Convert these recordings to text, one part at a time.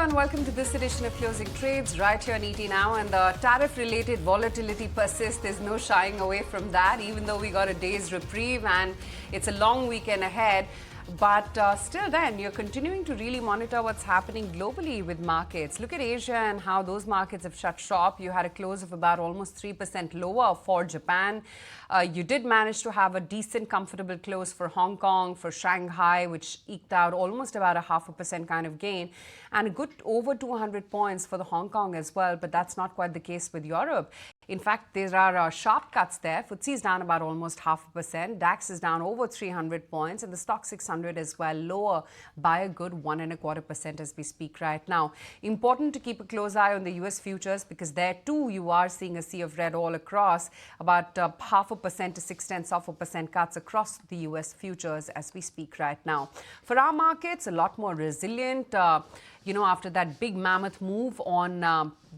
Hello and welcome to this edition of Closing Trades right here on ET Now. And the tariff-related volatility persists. There's no shying away from that, even though we got a day's reprieve and it's a long weekend ahead. But still then, you're continuing to really monitor what's happening globally with markets. Look at Asia and how those markets have shut shop. You had a close of about almost 3% lower for Japan. You did manage to have a decent, comfortable close for Hong Kong, for Shanghai, which eked out almost about a 0.5% kind of gain, and a good over 200 points for the Hong Kong as well. But that's not quite the case with Europe. In fact, there are sharp cuts there. FTSE is down about almost 0.5%. DAX is down over 300 points, and the Stock 600 as well, lower by a good 1.25% as we speak right now. Important to keep a close eye on the US futures, because there too you are seeing a sea of red all across, about 0.5% to 0.6% cuts across the US futures as we speak right now. For our markets, a lot more resilient. After that big mammoth move on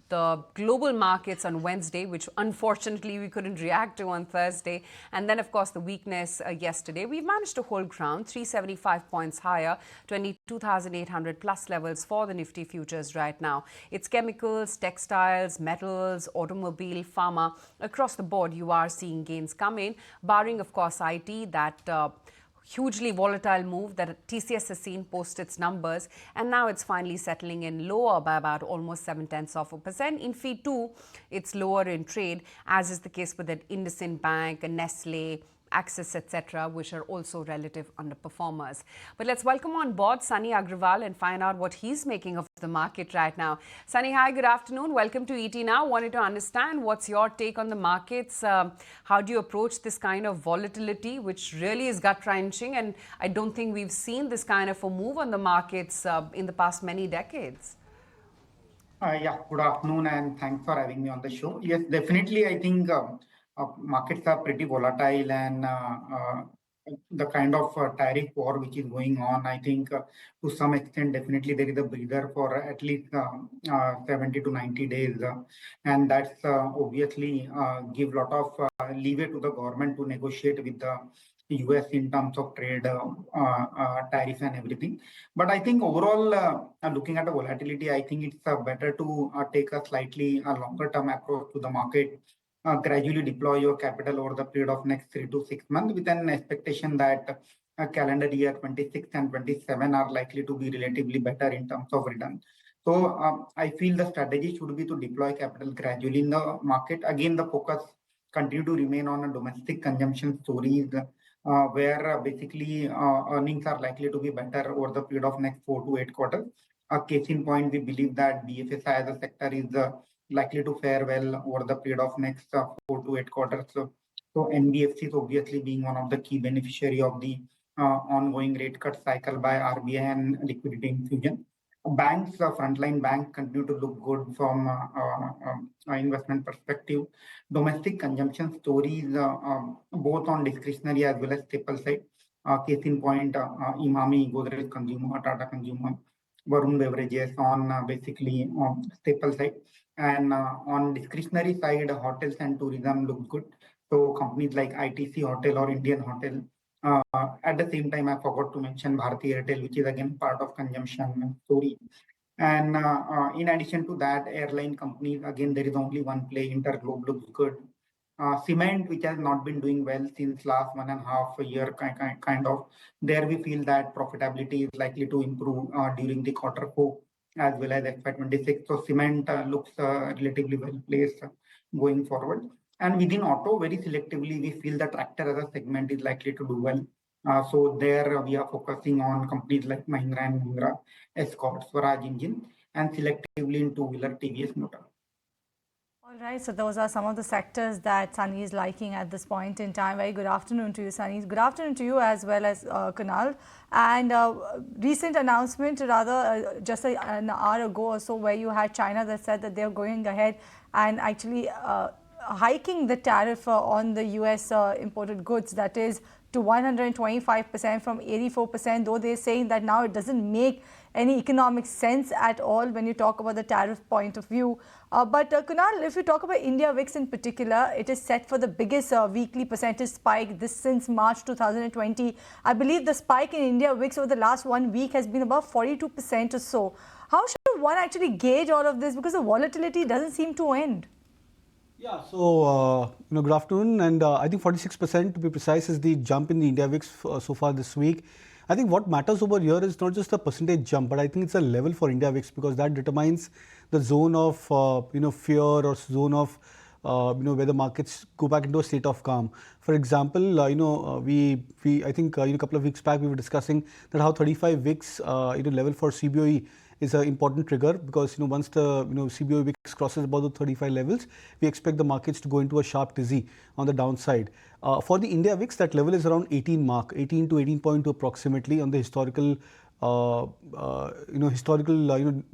the global markets on Wednesday, which unfortunately we couldn't react to on Thursday. And then, of course, the weakness yesterday. We've managed to hold ground, 375 points higher, 22,800 plus levels for the Nifty futures right now. It's chemicals, textiles, metals, automobile, pharma. Across the board, you are seeing gains come in, barring, of course, IT, that hugely volatile move that TCS has seen post its numbers, and now it's finally settling in lower by about almost 0.7%. In fee 2, it's lower in trade, as is the case with that IndusInd Bank, Nestle, Axis, etc., which are also relative underperformers. But let's welcome on board Sunny Agrawal and find out what he's making of the market right now. Sunny, hi, good afternoon. Welcome to ET Now. Wanted to understand what's your take on the markets. How do you approach this kind of volatility, which really is gut-wrenching? And I don't think we've seen this kind of a move on the markets in the past many decades. Good afternoon and thanks for having me on the show. Yes, definitely, I think markets are pretty volatile, and the kind of tariff war which is going on, I think to some extent, definitely there is a breather for at least 70 to 90 days. And that's obviously give a lot of leeway to the government to negotiate with the US in terms of trade, tariff and everything. But I think overall, looking at the volatility, I think it's better to take a slightly longer term approach to the market. Gradually deploy your capital over the period of next 3 to 6 months, with an expectation that calendar year 26 and 27 are likely to be relatively better in terms of return. So I feel the strategy should be to deploy capital gradually in the market. Again, the focus continue to remain on a domestic consumption stories, where basically earnings are likely to be better over the period of next 4 to 8 quarters. Case in point, we believe that BFSI as a sector is likely to fare well over the period of next 4 to 8 quarters. So NBFCs obviously being one of the key beneficiary of the ongoing rate cut cycle by RBI and liquidity infusion. Banks, frontline banks continue to look good from investment perspective. Domestic consumption stories, both on discretionary as well as staple side. Case in point, Imami, Godrej Consumer, Tata Consumer, Varun Beverages on basically staple side. And on discretionary side, hotels and tourism look good. So companies like ITC Hotel or Indian Hotel. At the same time, I forgot to mention Bharti Airtel, which is again part of consumption story. And in addition to that, airline companies, again, there is only one play, Interglobe looks good. Cement, which has not been doing well since last 1.5 year, kind of, there we feel that profitability is likely to improve during the quarter 4 as well as FY26. So cement looks relatively well placed going forward. And within auto, very selectively, we feel the tractor as a segment is likely to do well. So there we are focusing on companies like Mahindra and Mahindra, Escort, Swaraj Engine, and selectively in two-wheeler TVS Motor. All right, so those are some of the sectors that Sunny is liking at this point in time. Very good afternoon to you, Sunny. Good afternoon to you as well as Kunal. And recent announcement, rather just an hour ago or so, where you had China that said that they're going ahead and actually hiking the tariff on the US imported goods, that is to 125% from 84%, though they're saying that now it doesn't make any economic sense at all when you talk about the tariff point of view. But Kunal, if you talk about India VIX in particular, it is set for the biggest weekly percentage spike this since March 2020. I believe the spike in India VIX over the last 1 week has been about 42% or so. How should one actually gauge all of this? Because the volatility doesn't seem to end. Yeah, so good afternoon, and I think 46% to be precise is the jump in the India VIX so far this week. I think what matters over here is not just the percentage jump, but I think it's a level for India VIX, because that determines the zone of fear or zone of where the markets go back into a state of calm. For example, I think a couple of weeks back we were discussing that how 35 VIX level for CBOE is an important trigger, because once the CBOE VIX crosses above the 35 levels, we expect the markets to go into a sharp dizzy on the downside. For the India VIX, that level is around 18 mark, 18 to 18.2 approximately on the historical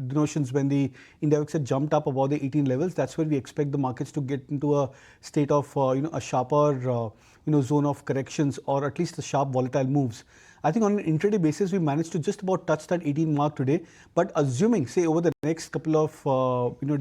denotions. When the India VIX had jumped up above the 18 levels, that's where we expect the markets to get into a state of a sharper zone of corrections, or at least the sharp volatile moves. I think on an intraday basis, we managed to just about touch that 18 mark today. But assuming, say, over the next couple of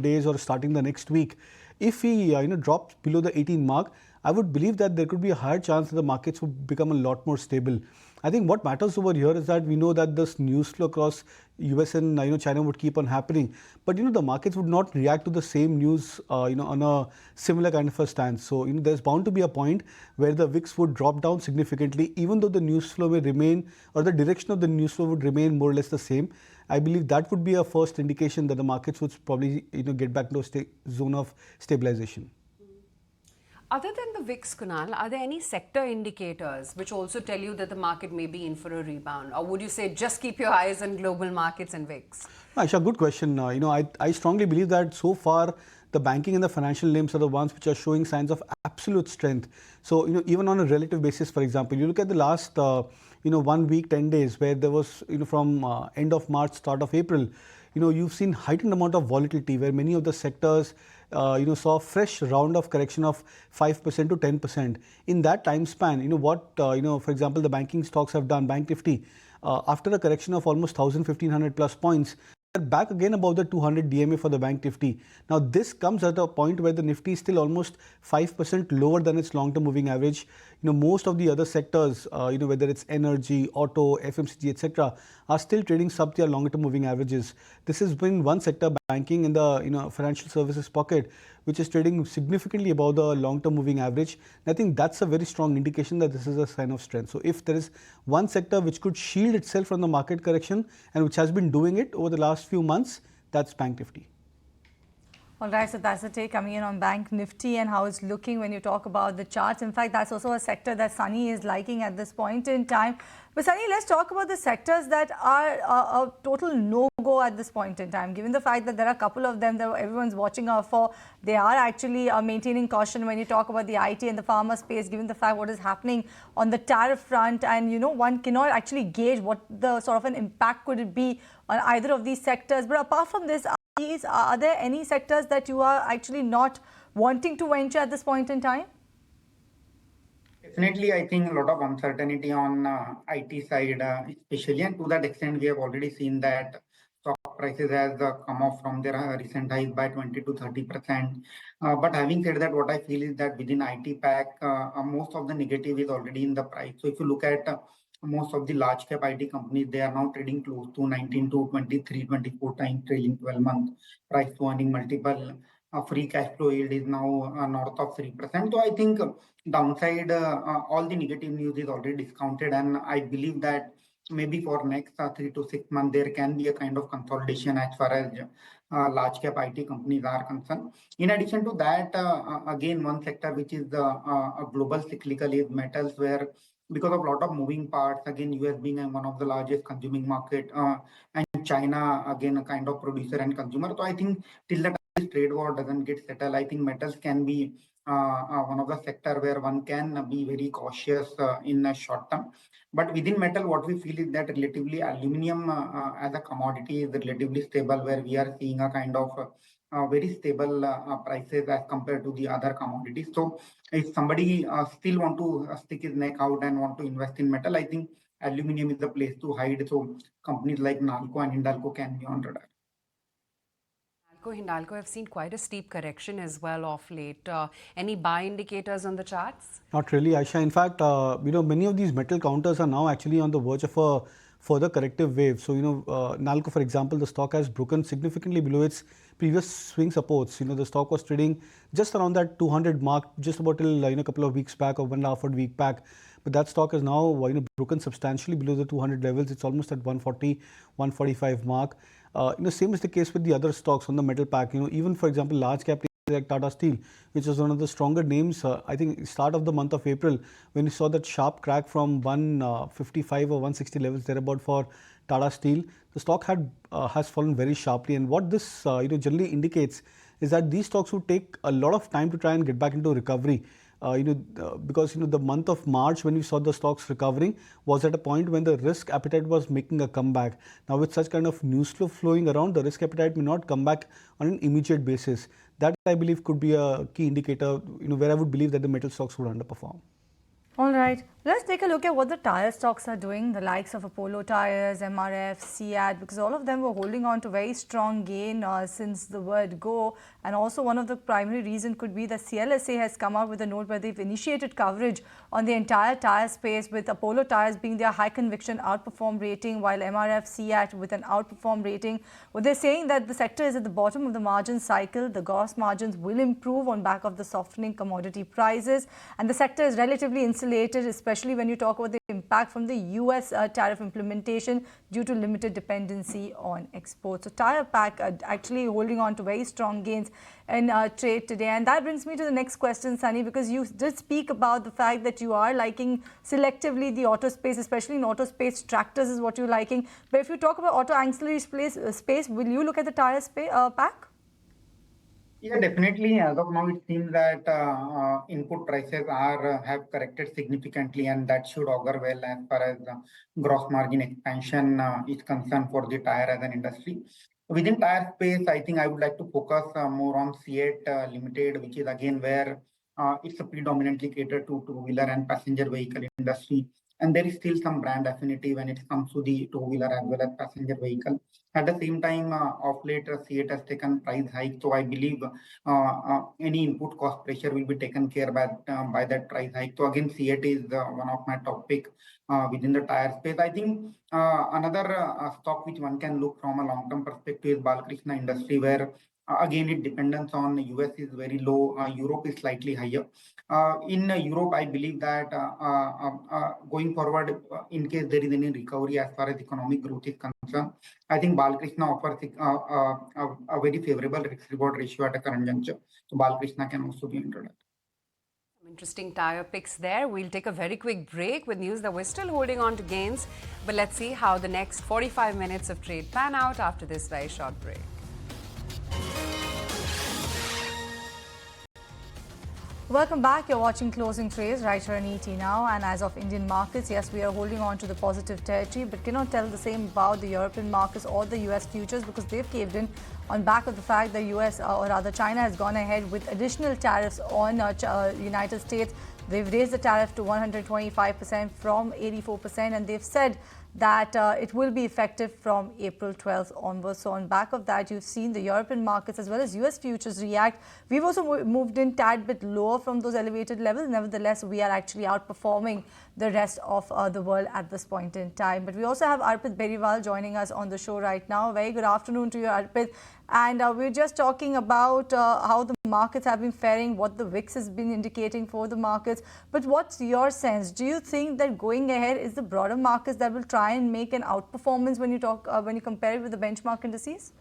days or starting the next week, if we drop below the 18 mark, I would believe that there could be a higher chance that the markets would become a lot more stable. I think what matters over here is that we know that this news flow across US and China would keep on happening, but the markets would not react to the same news on a similar kind of a stance. So there's bound to be a point where the VIX would drop down significantly, even though the news flow may remain, or the direction of the news flow would remain more or less the same. I believe that would be a first indication that the markets would probably get back to a zone of stabilization. Other than the VIX, Kunal, are there any sector indicators which also tell you that the market may be in for a rebound? Or would you say just keep your eyes on global markets and VIX? Aisha, good question. I strongly believe that so far the banking and the financial names are the ones which are showing signs of absolute strength. So, even on a relative basis, for example, you look at the last 1 week, 10 days, where there was, from end of March, start of April, you've seen heightened amount of volatility where many of the sectors saw a fresh round of correction of 5% to 10%. In that time span, for example, the banking stocks have done, Bank Nifty, after a correction of almost 1,500 plus points, they're back again above the 200 DMA for the Bank Nifty. Now, this comes at a point where the Nifty is still almost 5% lower than its long-term moving average. Most of the other sectors, whether it's energy, auto, FMCG, etc., are still trading sub their longer-term moving averages. This has been one sector, banking, in the financial services pocket, which is trading significantly above the long-term moving average. And I think that's a very strong indication that this is a sign of strength. So if there is one sector which could shield itself from the market correction and which has been doing it over the last few months, that's Bank Nifty. All right, so that's the take coming in on Bank Nifty and how it's looking when you talk about the charts. In fact, that's also a sector that Sunny is liking at this point in time. But Sunny, let's talk about the sectors that are a total no-go at this point in time. Given the fact that there are a couple of them that everyone's watching out for, they are actually maintaining caution when you talk about the IT and the pharma space, given the fact what is happening on the tariff front. And, one cannot actually gauge what the sort of an impact could it be on either of these sectors. But apart from this, are there any sectors that you are actually not wanting to venture at this point in time? Definitely, I think a lot of uncertainty on IT side, especially, and to that extent, we have already seen that stock prices has come off from their recent highs by 20 to 30%. But having said that, what I feel is that within IT pack, most of the negative is already in the price. So if you look at most of the large cap IT companies, they are now trading close to 19 to 23, 24 times trailing 12-month price to earning multiple. Free cash flow yield is now north of 3%. So I think downside, all the negative news is already discounted, and I believe that maybe for next 3 to 6 months there can be a kind of consolidation as far as large cap IT companies are concerned. In addition to that, again, one sector which is a global cyclical is metals, where because of a lot of moving parts, again, US being one of the largest consuming market, and China again a kind of producer and consumer. So I think till the time trade war doesn't get settled, I think metals can be one of the sector where one can be very cautious in the short term. But within metal, what we feel is that relatively aluminium as a commodity is relatively stable, where we are seeing a kind of very stable prices as compared to the other commodities. So if somebody still want to stick his neck out and want to invest in metal, I think aluminium is the place to hide. So companies like Nalco and Hindalco can be on radar. Hindalco have seen quite a steep correction as well of late. Any buy indicators on the charts? Not really, Aisha. In fact, many of these metal counters are now actually on the verge of a further corrective wave. So, Nalco, for example, the stock has broken significantly below its previous swing supports. The stock was trading just around that 200 mark just about till a couple of weeks back or 1.5 week back. But that stock is now broken substantially below the 200 levels. It's almost at 140, 145 mark. Same is the case with the other stocks on the metal pack. Even for example, large cap like Tata Steel, which is one of the stronger names. I think start of the month of April, when we saw that sharp crack from 155 or 160 levels thereabout for Tata Steel, the stock has fallen very sharply. And what this generally indicates is that these stocks would take a lot of time to try and get back into recovery. Because the month of March, when we saw the stocks recovering, was at a point when the risk appetite was making a comeback. Now, with such kind of news flow flowing around, the risk appetite may not come back on an immediate basis. That, I believe, could be a key indicator, where I would believe that the metal stocks would underperform. All right, let's take a look at what the tire stocks are doing, the likes of Apollo Tyres, MRF, CEAT, because all of them were holding on to very strong gain since the word go. And also one of the primary reasons could be that CLSA has come out with a note where they've initiated coverage on the entire tire space, with Apollo Tyres being their high conviction outperform rating, while MRF, CEAT with an outperform rating. Well, they're saying that the sector is at the bottom of the margin cycle. The gross margins will improve on back of the softening commodity prices, and the sector is relatively insulated, especially when you talk about the impact from the US tariff implementation due to limited dependency on exports. So Tire Pack actually holding on to very strong gains in trade today. And that brings me to the next question, Sunny, because you did speak about the fact that you are liking selectively the auto space, especially in auto space. Tractors is what you're liking. But if you talk about auto ancillary space, will you look at the Tire Pack? Yeah, definitely. As of now, it seems that input prices have corrected significantly, and that should augur well as far as gross margin expansion is concerned for the tire as an industry. Within tire space, I think I would like to focus more on CEAT Limited, which is again where it's a predominantly catered to two-wheeler and passenger vehicle industry. And there is still some brand affinity when it comes to the two-wheeler as well as passenger vehicle. At the same time, of late, CEAT has taken price hike. So I believe any input cost pressure will be taken care by that price hike. So again, CEAT is one of my top pick within the tire space. I think another stock which one can look from a long-term perspective is Balkrishna Industry, where again, its dependence on US is very low. Europe is slightly higher. In Europe, I believe that going forward, in case there is any recovery as far as economic growth is concerned, I think Balkrishna offers a very favorable risk-reward ratio at a current juncture. So Balkrishna can also be entered. Interesting tire picks there. We'll take a very quick break with news that we're still holding on to gains. But let's see how the next 45 minutes of trade pan out after this very short break. Welcome back. You're watching Closing Trades right here on ET Now. And as of Indian markets, yes, we are holding on to the positive territory, but cannot tell the same about the European markets or the US futures, because they've caved in on back of the fact that US, or rather China, has gone ahead with additional tariffs on United States. They've raised the tariff to 125% from 84%, and they've said that it will be effective from April 12th onwards. So on back of that, you've seen the European markets as well as US futures react. We've also moved in tad bit lower from those elevated levels. Nevertheless, we are actually outperforming the rest of the world at this point in time. But we also have Arpit Beriwal joining us on the show right now. Very good afternoon to you, Arpit. And we're just talking about how the markets have been faring, what the VIX has been indicating for the markets. But what's your sense? Do you think that going ahead is the broader markets that will try and make an outperformance when you compare it with the benchmark indices?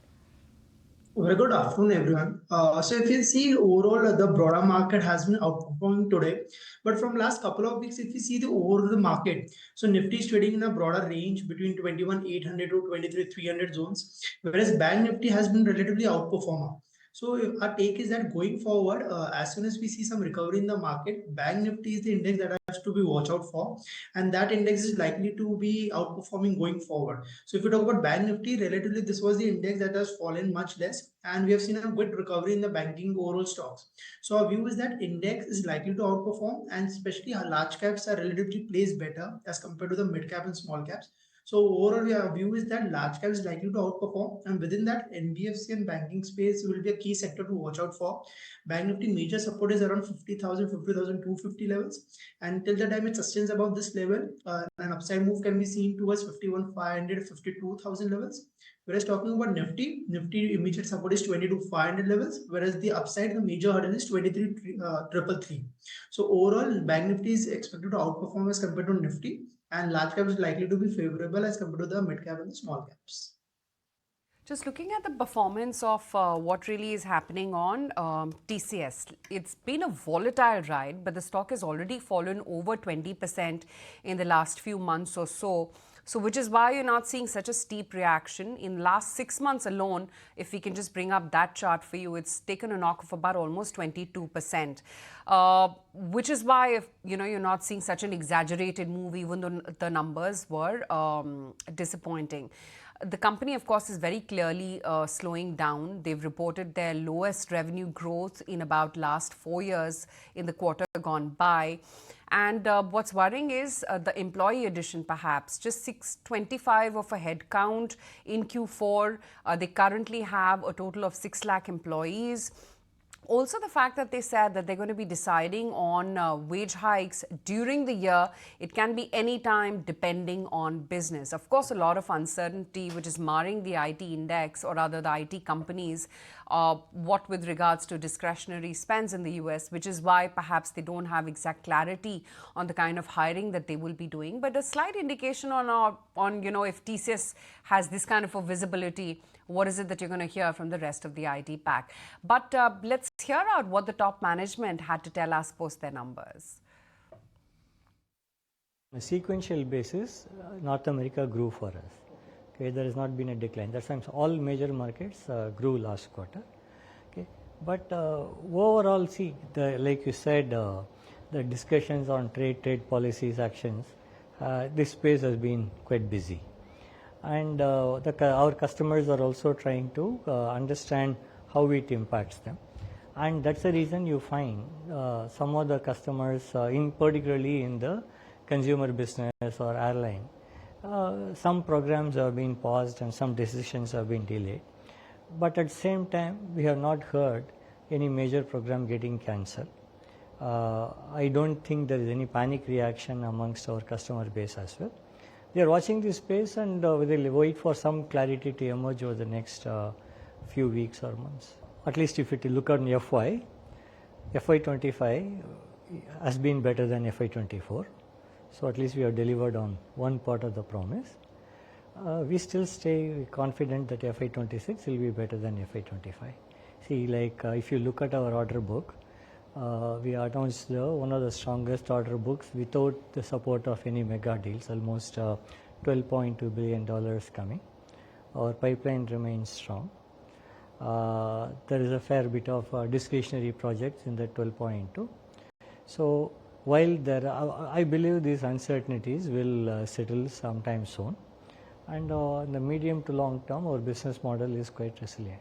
Very good afternoon, everyone. So if you see overall, the broader market has been outperforming today. But from last couple of weeks, if you see the overall market, so Nifty is trading in a broader range between 21,800 to 23,300 zones, whereas Bank Nifty has been relatively outperformer. So our take is that going forward, as soon as we see some recovery in the market, Bank Nifty is the index that has to be watched out for, and that index is likely to be outperforming going forward. So if you talk about Bank Nifty, relatively this was the index that has fallen much less, and we have seen a good recovery in the banking overall stocks. So our view is that index is likely to outperform, and especially our large caps are relatively placed better as compared to the mid cap and small caps. So overall, our view is that large cap is likely to outperform, and within that, NBFC and banking space will be a key sector to watch out for. Bank Nifty major support is around 50,000, 50,250 levels, and till the time it sustains above this level, an upside move can be seen towards 51,500, 52,000 levels. Whereas talking about Nifty immediate support is 22,500 levels, whereas the upside, the major hurdle is 23,333. So overall, Bank Nifty is expected to outperform as compared to Nifty, and large cap is likely to be favorable as compared to the mid cap and the small caps. Just looking at the performance of what really is happening on TCS, it's been a volatile ride, but the stock has already fallen over 20% in the last few months or so. So which is why you're not seeing such a steep reaction. In last 6 months alone, if we can just bring up that chart for you, it's taken a knock of about almost 22%. Which is why you're not seeing such an exaggerated move, even though the numbers were disappointing. The company, of course, is very clearly slowing down. They've reported their lowest revenue growth in about last 4 years in the quarter gone by. And what's worrying is the employee addition, perhaps. Just 625 of a head count in Q4. They currently have a total of 6 lakh employees. Also, the fact that they said that they're going to be deciding on wage hikes during the year. It can be any time depending on business. Of course, a lot of uncertainty, which is marring the IT index, or rather the IT companies, what with regards to discretionary spends in the US, which is why perhaps they don't have exact clarity on the kind of hiring that they will be doing. But a slight indication on if TCS has this kind of a visibility, what is it that you're going to hear from the rest of the IT pack? But let's hear out what the top management had to tell us post their numbers. On a sequential basis, North America grew for us. Okay, there has not been a decline. That's why all major markets grew last quarter. Okay, but overall, see, like you said, the discussions on trade policies, actions, this space has been quite busy. And our customers are also trying to understand how it impacts them. And that's the reason you find some of the customers, particularly in the consumer business or airline, some programs have been paused and some decisions have been delayed. But at the same time, we have not heard any major program getting cancelled. I don't think there is any panic reaction amongst our customer base as well. They are watching this space, and they will wait for some clarity to emerge over the next few weeks or months. At least if you look at FY25 has been better than FY24. So at least we have delivered on one part of the promise. We still stay confident that FY26 will be better than FY25. See, like if you look at our order book, we announced one of the strongest order books without the support of any mega deals, almost $12.2 billion coming. Our pipeline remains strong. There is a fair bit of discretionary projects in the 12.2. So while I believe these uncertainties will settle sometime soon, and in the medium to long term, our business model is quite resilient.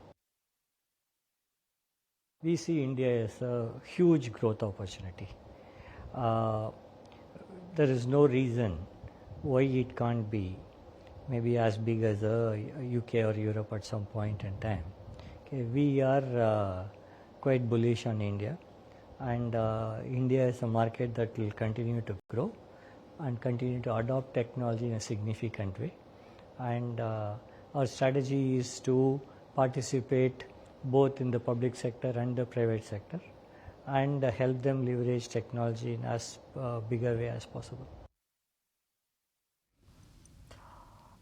We see India as a huge growth opportunity. There is no reason why it can't be maybe as big as UK or Europe at some point in time. Okay, we are quite bullish on India, and India is a market that will continue to grow and continue to adopt technology in a significant way. And our strategy is to participate both in the public sector and the private sector, and help them leverage technology in as bigger way as possible.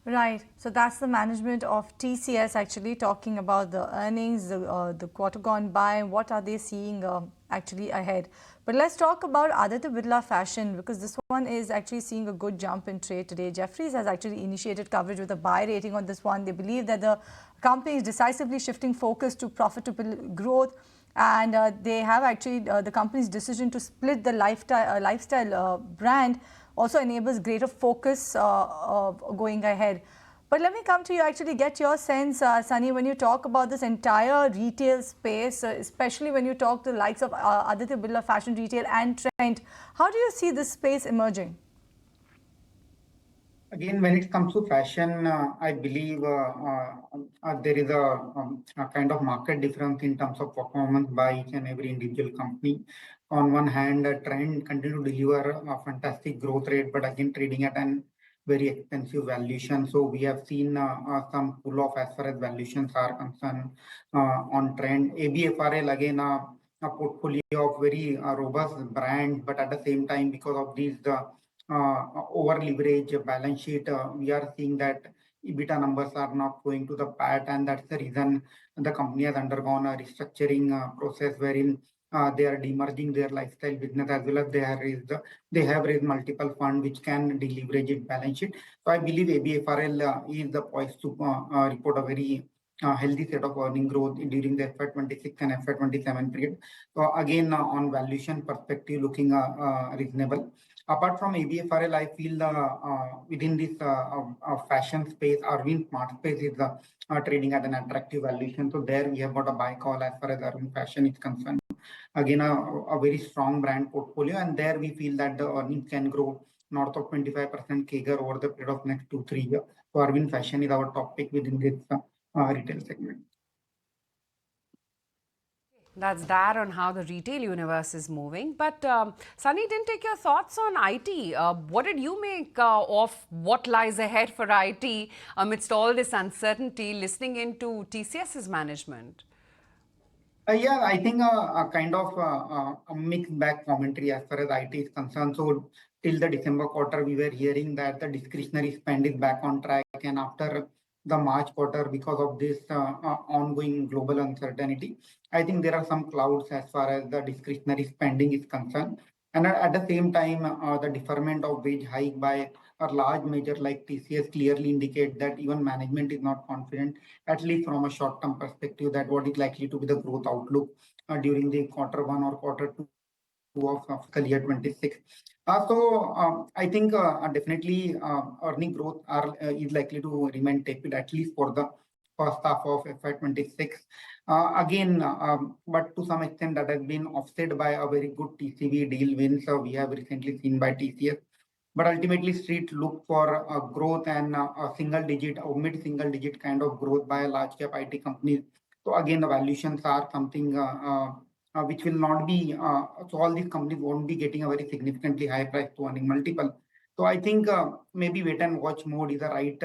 Right. So that's the management of TCS actually talking about the earnings, the quarter gone by, and what are they seeing actually ahead. But let's talk about Aditya Birla Fashion, because this one is actually seeing a good jump in trade today. Jefferies has actually initiated coverage with a buy rating on this one. They believe that the company is decisively shifting focus to profitable growth, and they have actually the company's decision to split the lifestyle brand also enables greater focus going ahead. But let me come to you, actually get your sense, Sunny, when you talk about this entire retail space, especially when you talk to the likes of Aditya Birla Fashion Retail and Trent. How do you see this space emerging? Again, when it comes to fashion, I believe there is a kind of market difference in terms of performance by each and every individual company. On one hand, trend continue to deliver a fantastic growth rate, but again, trading at an very expensive valuation. So we have seen some pull off as far as valuations are concerned on trend. ABFRL again a portfolio of very robust brands, but at the same time, because of these over leverage balance sheet, we are seeing that EBITDA numbers are not going to the PAT, and that's the reason the company has undergone a restructuring process wherein they are demerging their lifestyle business as well as they have raised multiple funds which can deleverage its balance sheet. So I believe ABFRL is the poised to report a very healthy set of earning growth during the FY26 and FY27 period. So again, on valuation perspective, looking reasonable. Apart from ABFRL, I feel within this fashion space, Arvind Smart Space is trading at an attractive valuation. So there we have got a buy call as far as Arvind Fashion is concerned. Again, a very strong brand portfolio, and there we feel that the earnings can grow north of 25% CAGR over the period of next 2-3 years. So Arvind Fashion is our top pick within this retail segment. That's that on how the retail universe is moving. But Sunny, didn't take your thoughts on IT. What did you make of what lies ahead for IT amidst all this uncertainty, listening into TCS's management? Yeah, I think a kind of a mixed bag commentary as far as IT is concerned. So till the December quarter, we were hearing that the discretionary spend is back on track, and after the March quarter, because of this ongoing global uncertainty, I think there are some clouds as far as the discretionary spending is concerned. And at the same time, the deferment of wage hike by a large major like TCS clearly indicate that even management is not confident, at least from a short-term perspective, that what is likely to be the growth outlook during the Q1 or Q2 of fiscal year 26. I think definitely earning growth is likely to remain tepid, at least for the first half of FY26. But to some extent that has been offset by a very good TCV deal wins we have recently seen by TCS. But ultimately, Street look for growth and a single digit or mid single digit kind of growth by a large cap IT companies. So again, the valuations are something which will not be, so all these companies won't be getting a very significantly high price to earning multiple. So I think maybe wait and watch mode is the right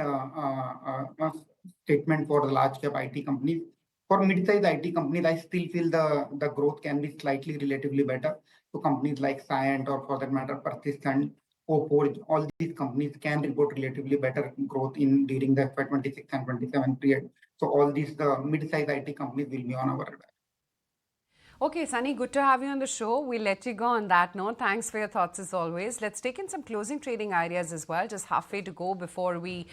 statement for the large cap IT companies. For mid-size IT companies, I still feel the growth can be slightly relatively better. So companies like Cyient or for that matter Persistent, Coforge, all these companies can report relatively better growth during the FY26 and 27 period. So all these mid-size IT companies will be on our radar. Okay, Sunny, good to have you on the show. We'll let you go on that note. Thanks for your thoughts as always. Let's take in some closing trading ideas as well. Just halfway to go before we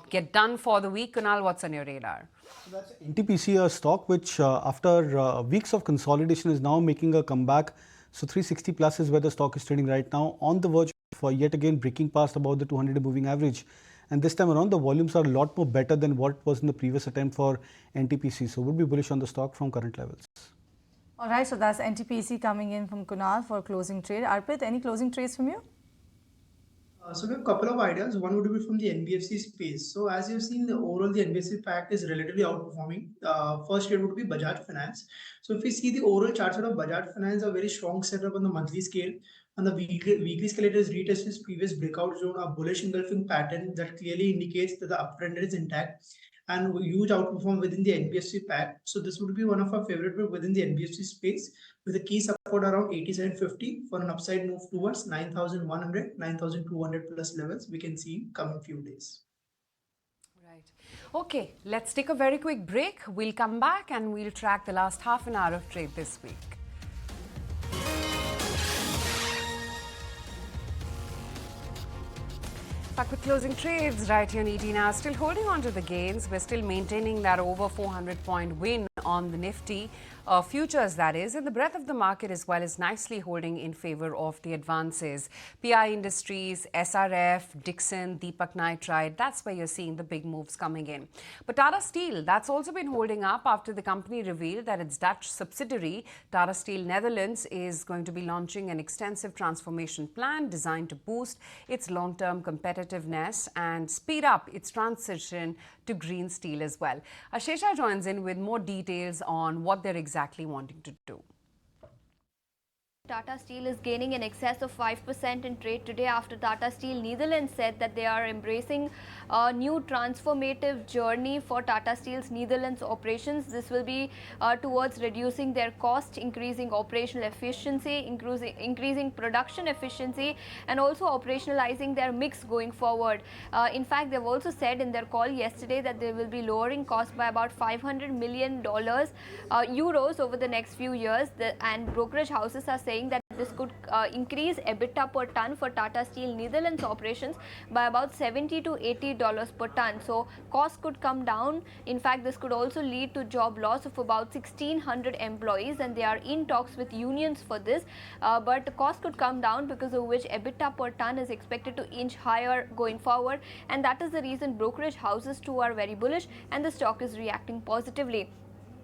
get done for the week. Kunal, what's on your radar? So that's NTPC, a stock which after weeks of consolidation is now making a comeback. So 360 plus is where the stock is trading right now, on the verge of yet again breaking past about the 200-day moving average. And this time around, the volumes are a lot more better than what was in the previous attempt for NTPC. So would be bullish on the stock from current levels. All right, so that's NTPC coming in from Kunal for closing trade. Arpit, any closing trades from you? So we have a couple of ideas. One would be from the NBFC space. So as you've seen, overall the NBFC pack is relatively outperforming. First trade would be Bajaj Finance. So if we see the overall charts of Bajaj Finance, a very strong setup on the monthly scale. On the weekly scale, it has retested its previous breakout zone, a bullish engulfing pattern that clearly indicates that the uptrend is intact, and huge outperform within the NBFC pack. So this would be one of our favorite within the NBFC space, with a key support around 8750 for an upside move towards 9100, 9200 plus levels we can see in coming few days. Right. Okay, let's take a very quick break. We'll come back and we'll track the last half an hour of trade this week. Back with closing trades right here on ET now. Still holding on to the gains. We're still maintaining that over 400 point win on the Nifty. futures that is, and the breadth of the market as well is nicely holding in favor of the advances. PI Industries, SRF, Dixon, Deepak Nitrite, that's where you're seeing the big moves coming in. But Tata Steel, that's also been holding up after the company revealed that its Dutch subsidiary, Tata Steel Netherlands, is going to be launching an extensive transformation plan designed to boost its long-term competitiveness and speed up its transition to green steel as well. Ashesha joins in with more details on what they're exactly wanting to do. Tata Steel is gaining in excess of 5% in trade today after Tata Steel Netherlands said that they are embracing a new transformative journey for Tata Steel's Netherlands operations. This will be towards reducing their cost, increasing operational efficiency, increasing production efficiency, and also operationalizing their mix going forward. In fact, they've also said in their call yesterday that they will be lowering costs by about $500 million euros over the next few years, and brokerage houses are saying that this could increase EBITDA per ton for Tata Steel Netherlands operations by about $70 to $80 per ton. So costs could come down. In fact, this could also lead to job loss of about 1,600 employees, and they are in talks with unions for this. But the cost could come down, because of which EBITDA per ton is expected to inch higher going forward, and that is the reason brokerage houses too are very bullish, and the stock is reacting positively.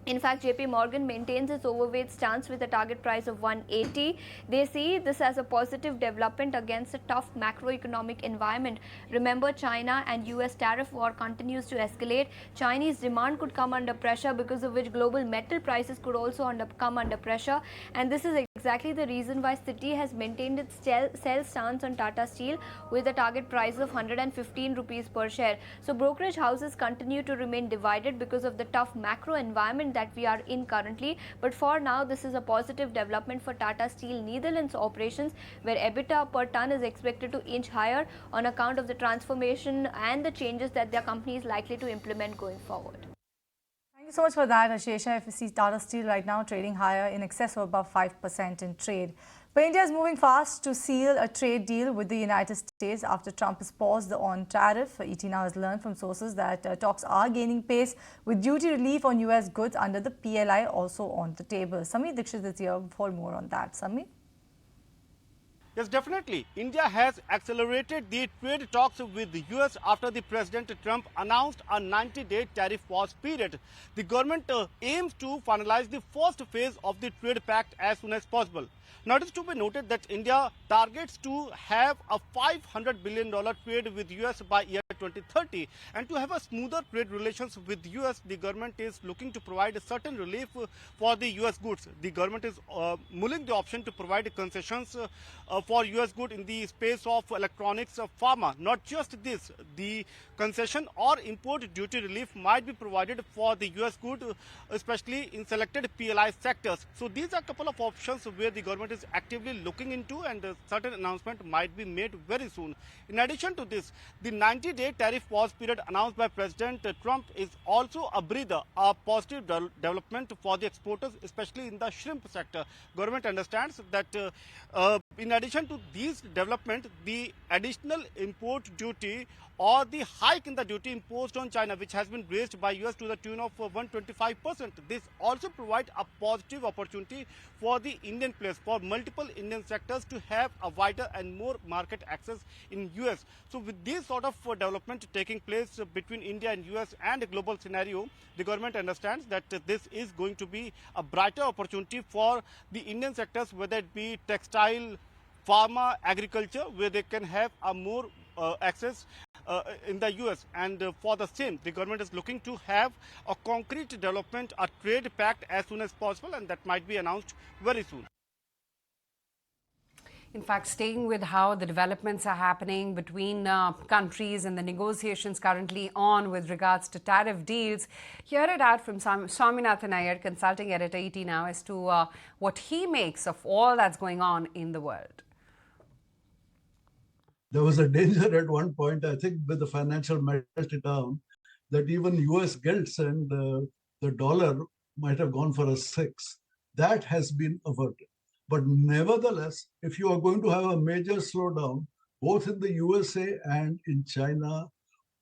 In fact, JP Morgan maintains its overweight stance with a target price of 180. They see this as a positive development against a tough macroeconomic environment. Remember, China and US tariff war continues to escalate. Chinese demand could come under pressure, because of which global metal prices could also come under pressure. And this is exactly the reason why Citi has maintained its sell stance on Tata Steel with a target price of 115 rupees per share. So brokerage houses continue to remain divided because of the tough macro environment that we are in currently. But for now, this is a positive development for Tata Steel Netherlands operations, where EBITDA per ton is expected to inch higher on account of the transformation and the changes that their company is likely to implement going forward. Thank you so much for that, Ashesha. If you see Tata Steel right now trading higher in excess of above 5% in trade. But India is moving fast to seal a trade deal with the United States after Trump has paused on tariff. ET now has learned from sources that talks are gaining pace, with duty relief on US goods under the PLI also on the table. Samir Dixit is here for more on that. Samir? Yes, definitely. India has accelerated the trade talks with the US after the President Trump announced a 90-day tariff pause period. The government aims to finalize the first phase of the trade pact as soon as possible. Now, it is to be noted that India targets to have a $500 billion trade with US by year 2030, and to have a smoother trade relations with US, the government is looking to provide a certain relief for the US goods. The government is mulling the option to provide concessions for US goods in the space of electronics, pharma. Not just this, the concession or import duty relief might be provided for the US good, especially in selected PLI sectors. So these are a couple of options where the government is actively looking into, and a certain announcement might be made very soon. In addition to this, the 90-day tariff pause period announced by President Trump is also a breather, a positive development for the exporters, especially in the shrimp sector. Government understands that in addition to these developments, the additional import duty or the hike in the duty imposed on China, which has been raised by US to the tune of 125%. This also provides a positive opportunity for the Indian players, for multiple Indian sectors to have a wider and more market access in US. So with this sort of development taking place between India and US and a global scenario, the government understands that this is going to be a brighter opportunity for the Indian sectors, whether it be textile, pharma, agriculture, where they can have a more access in the US. And for the same, the government is looking to have a concrete development, a trade pact as soon as possible, and that might be announced very soon. In fact, staying with how the developments are happening between countries and the negotiations currently on with regards to tariff deals, hear it out from Swaminathan Iyer, consulting editor ET Now, as to what he makes of all that's going on in the world. There was a danger at one point, I think, with the financial meltdown, that even US gilts and the dollar might have gone for a 6. That has been averted. But nevertheless, if you are going to have a major slowdown, both in the USA and in China,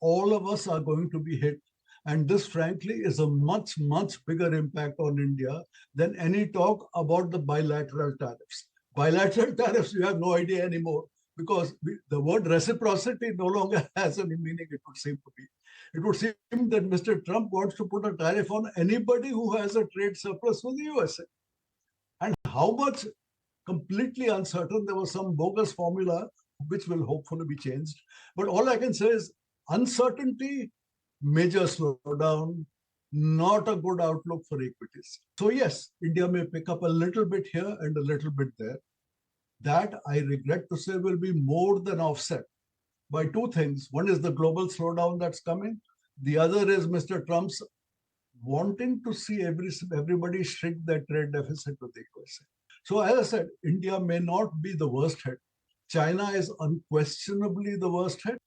all of us are going to be hit. And this, frankly, is a much, much bigger impact on India than any talk about the bilateral tariffs. Bilateral tariffs, we have no idea anymore because the word reciprocity no longer has any meaning, it would seem to be. It would seem that Mr. Trump wants to put a tariff on anybody who has a trade surplus with the USA. And how much, completely uncertain. There was some bogus formula which will hopefully be changed. But all I can say is uncertainty, major slowdown, not a good outlook for equities. So yes, India may pick up a little bit here and a little bit there. That, I regret to say, will be more than offset by two things. One is the global slowdown that's coming. The other is Mr. Trump's wanting to see everybody shrink their trade deficit with the USA. So as I said, India may not be the worst hit. China is unquestionably the worst hit.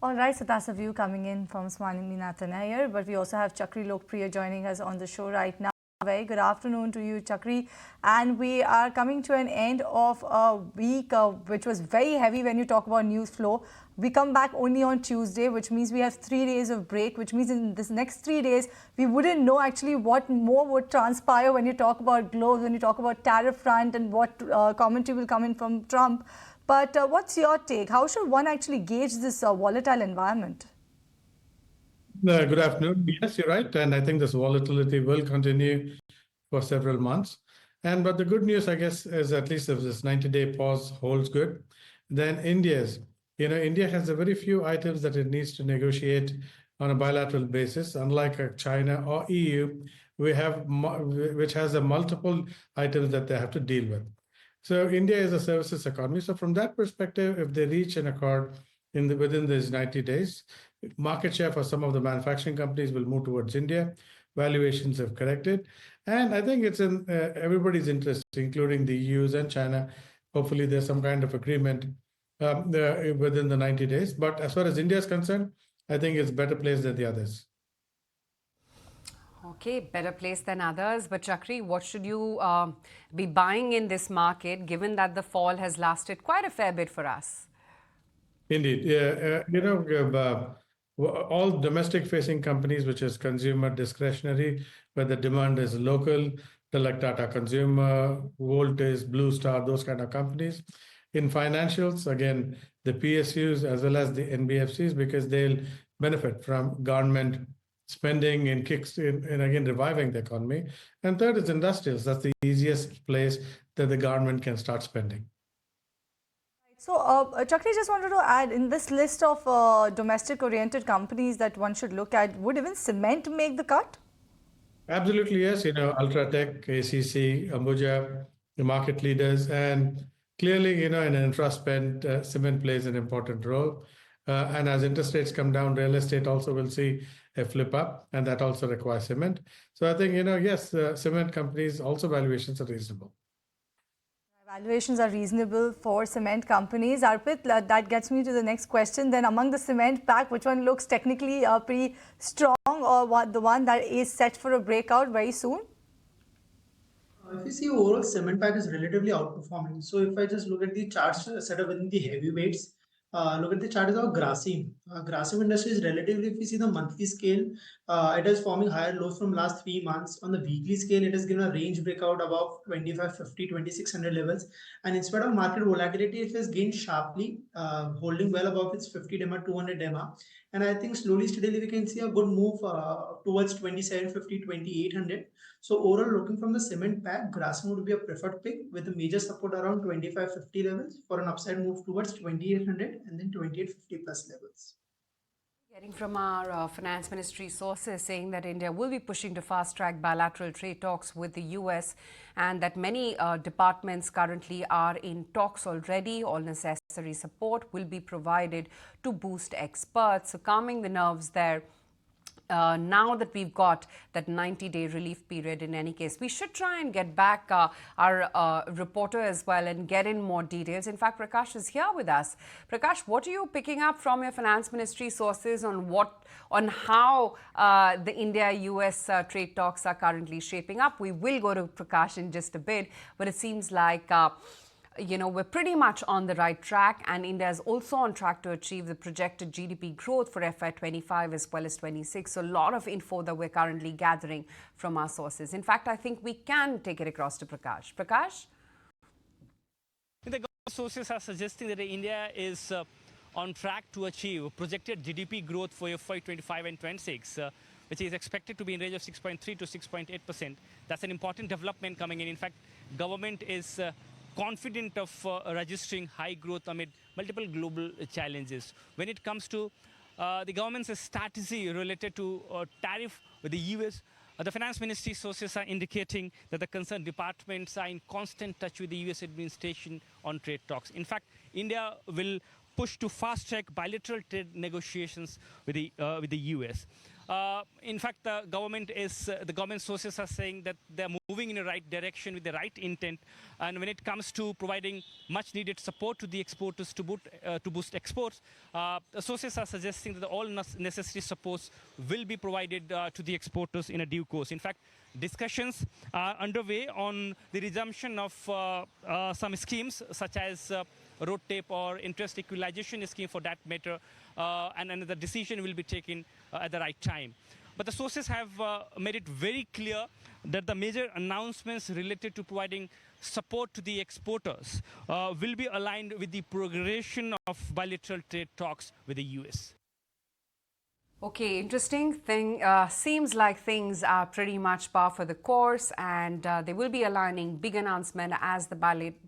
All right, so that's a view coming in from Swaminathan Iyer, but we also have Chakri Lokpriya joining us on the show right now. Very good afternoon to you, Chakri. And we are coming to an end of a week which was very heavy when you talk about news flow. We come back only on Tuesday, which means we have 3 days of break, which means in this next 3 days, we wouldn't know actually what more would transpire when you talk about globes, when you talk about tariff front and what commentary will come in from Trump. But what's your take? How should one actually gauge this volatile environment? Good afternoon. Yes, you're right. And I think this volatility will continue for several months. But the good news, I guess, is at least if this 90-day pause holds good, then India has a very few items that it needs to negotiate on a bilateral basis, unlike China or EU, which has a multiple items that they have to deal with. So India is a services economy. So from that perspective, if they reach an accord within these 90 days, market share for some of the manufacturing companies will move towards India. Valuations have corrected. And I think it's in everybody's interest, including the EU's and China. Hopefully, there's some kind of agreement within the 90 days. But as far as India is concerned, I think it's better placed than the others. Okay, better placed than others. But Chakri, what should you be buying in this market, given that the fall has lasted quite a fair bit for us? Indeed. All domestic-facing companies, which is consumer discretionary, where the demand is local, like Tata Consumer, Voltage, Blue Star, those kind of companies. In financials, again, the PSUs as well as the NBFCs, because they'll benefit from government spending and again, reviving the economy. And third is industrials. That's the easiest place that the government can start spending. So, Chakri, just wanted to add, in this list of domestic-oriented companies that one should look at, would even cement make the cut? Absolutely, yes. Ultratech, ACC, Ambuja, the market leaders, and clearly, in infra spend, cement plays an important role. And as interest rates come down, real estate also will see a flip up, and that also requires cement. So I think, yes, cement companies also valuations are reasonable. Valuations are reasonable for cement companies. Arpit, that gets me to the next question. Then among the cement pack, which one looks technically pretty strong, or the one that is set for a breakout very soon? If you see overall, cement pack is relatively outperforming. So if I just look at the charts set up within the heavyweights, look at the chart of Grasim. Grasim industry is relatively, if you see the monthly scale, it is forming higher lows from last 3 months. On the weekly scale, it has given a range breakout above 2550, 2600 levels. And in spite of market volatility, it has gained sharply, holding well above its 50 DEMA, 200 DEMA. And I think slowly, steadily, we can see a good move towards 2750, 2800. So overall, looking from the cement pack, Grasim would be a preferred pick with a major support around 2550 levels for an upside move towards 2800 and then 2850 plus levels. Getting from our finance ministry sources saying that India will be pushing to fast-track bilateral trade talks with the US, and that many departments currently are in talks already. All necessary support will be provided to boost exports. So calming the nerves there. Now that we've got that 90-day relief period, in any case, we should try and get back our reporter as well and get in more details. In fact, Prakash is here with us. Prakash, what are you picking up from your finance ministry sources on how the India-US trade talks are currently shaping up? We will go to Prakash in just a bit, but it seems like we're pretty much on the right track, and India is also on track to achieve the projected GDP growth for FY25 as well as 26. So a lot of info that we're currently gathering from our sources. In fact, I think we can take it across to Prakash. Prakash? The sources are suggesting that India is on track to achieve projected GDP growth for FY25 and 26, which is expected to be in range of 6.3 to 6.8%. That's an important development coming in. In fact, government is confident of registering high growth amid multiple global challenges. When it comes to the government's strategy related to tariff with the US, the finance ministry sources are indicating that the concerned departments are in constant touch with the US administration on trade talks. In fact, India will push to fast-track bilateral trade negotiations with the US. In fact, the government sources are saying that they're moving in the right direction with the right intent. And when it comes to providing much needed support to the exporters to boost exports, the sources are suggesting that all necessary supports will be provided to the exporters in a due course. In fact, discussions are underway on the resumption of some schemes such as road tape or interest equalization scheme for that matter, and the decision will be taken at the right time. But the sources have made it very clear that the major announcements related to providing support to the exporters will be aligned with the progression of bilateral trade talks with the US. Okay, interesting thing. Seems like things are pretty much par for the course, and they will be aligning big announcement as the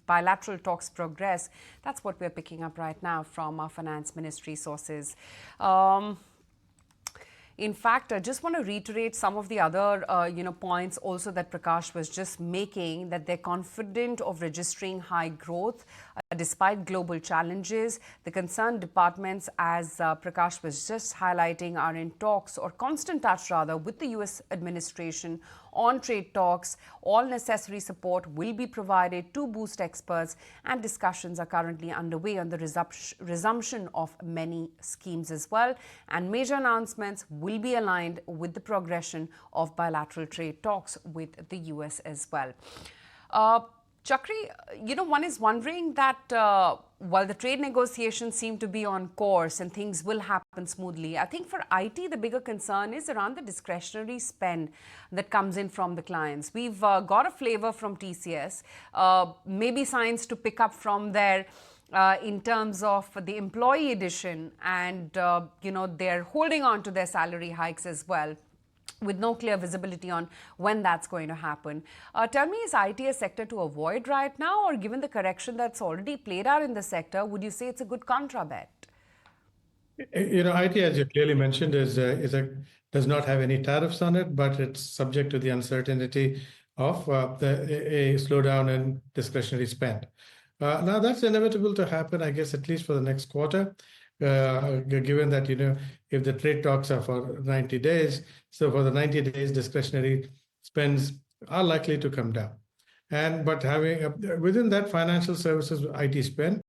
bilateral talks progress. That's what we're picking up right now from our finance ministry sources. In fact, I just want to reiterate some of the other, points also that Prakash was just making, that they're confident of registering high growth despite global challenges. The concerned departments, as Prakash was just highlighting, are in talks or constant touch rather with the US administration on trade talks. All necessary support will be provided to boost exports, and discussions are currently underway on the resumption of many schemes as well. And major announcements will be aligned with the progression of bilateral trade talks with the US as well. Chakri, one is wondering that while the trade negotiations seem to be on course and things will happen smoothly, I think for IT, the bigger concern is around the discretionary spend that comes in from the clients. We've got a flavor from TCS, maybe signs to pick up from there in terms of the employee addition, and, they're holding on to their salary hikes as well, with no clear visibility on when that's going to happen. Tell me, is IT a sector to avoid right now, or given the correction that's already played out in the sector, would you say it's a good contra bet? IT, as you clearly mentioned, does not have any tariffs on it, but it's subject to the uncertainty of a slowdown in discretionary spend. Now, that's inevitable to happen, I guess, at least for the next quarter. Given that, if the trade talks are for 90 days, so for the 90 days, discretionary spends are likely to come down. But having within that, financial services IT spend,